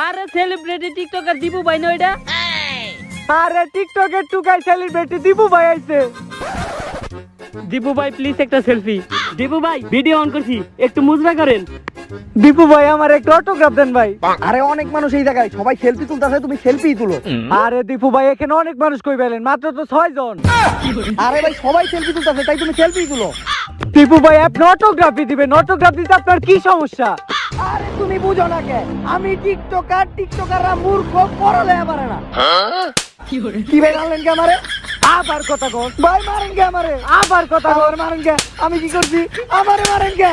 আরে celebrity TikToker Dibu ভাই না ওইটা? আরে টিকটকের টুকাই সেলিব্রিটি দিবু ভাই আইছে। দিবু ভাই প্লিজ একটা সেলফি। দিবু ভাই ভিডিও অন করছি, একটু মুজরা করেন। দিবু ভাই আমার একটা অটোগ্রাফ দেন ভাই। আরে অনেক মানুষ এই জায়গায়, সবাই সেলফি তুলতেছে, তুমি সেলফি তুলো। আরে দীপু ভাই এখানে অনেক মানুষ কই পেলেন, মাত্র তো 6 জন। আরে ভাই সবাই সেলফি তুলতেছে, তাই তুমি সেলফি তুলো। দীপু ভাই আপনি অটোগ্রাফি দিবেন, অটোগ্রাফ দিতে আপনার কি সমস্যা? আরে তুমি বুঝো না কে, আমি টিকটকার, টিকটকাররা মূর্খ, পড়ালেখা পারে না। কি ভাই মারলেন কে আমারে? আবার কথা কর ভাই মারেন কে আমারে? আবার কথা কর। আমার মারেন কে? আমি কি করছি? আমারে মারেন কে?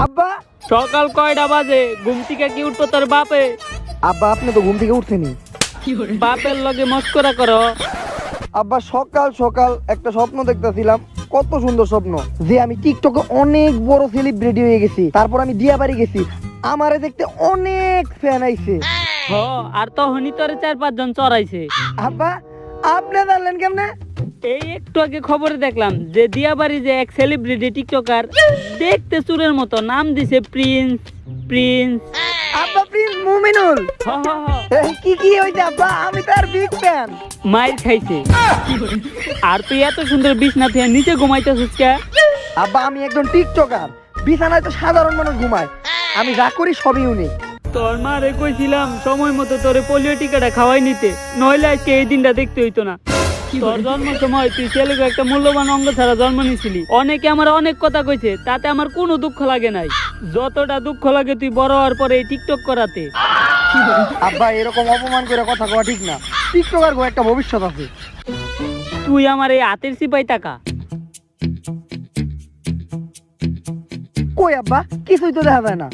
আব্বা, সকাল কয়টা বাজে? ঘুম থেকে কি উঠবো তোর বাপে? আব্বা আপনি তো ঘুম থেকে উঠছেনি। বাপের লগে মস্করা করো। আব্বা সকাল সকাল একটা স্বপ্ন দেখতেছিলাম, কত সুন্দর স্বপ্ন, যে আমি টিকটকে অনেক বড় সেলিব্রিটি হয়ে গেছি। তারপর আমি দিয়াবাড়ি গেছি, আমারে দেখতে অনেক ফ্যান আইছে। হ, আর তখনই তোরে 4-5 জন চড়াইছে। আব্বা আপনি জানলেন কেমনে? এই একটু আগে খবরে দেখলাম যে দিয়াবাড়ি যে এক সেলিব্রিটি টিকটকার, দেখতে চুরের মতো, নাম দিছে প্রিন্স। প্রিন্স আব্বা প্রিন্স মুমিনুল। হ হ হ, এই কি হইছে আব্বা? আমি তার বিগ ফ্যান। মাইর খাইছে। আর তুই এত সুন্দর বিছনা থেকে নিচে ঘুমাইতেছিস কে? আব্বা আমি একজন টিকটকার, বিছানায় তো সাধারণ মানুষ ঘুমায়, আমি যা করি সবই উনি। তোর মারে কইছিলাম সময় মতো তোরে পোলিও টিকাটা খাওয়াই নিতে, নইলে আজকে এই দিনটা দেখতে হইতো না। তোর জন্ম সময় তুই ছেলেকে একটা মূল্যবান অঙ্গ ছাড়া জন্ম নিছিলি। অনেকে আমার অনেক কথা কইছে, তাতে আমার কোনো দুঃখ লাগে নাই। যতটা দুঃখ লাগে তুই বড় হওয়ার পরে এই টিকটক করাতে। আব্বা এরকম অপমান করে কথা কওয়া ঠিক না, টিকটকার গো একটা ভবিষ্যৎ আছে। তুই আমার এই হাতের সিপাই টাকা। কই আব্বা কিছুই তো দেখা যায় না।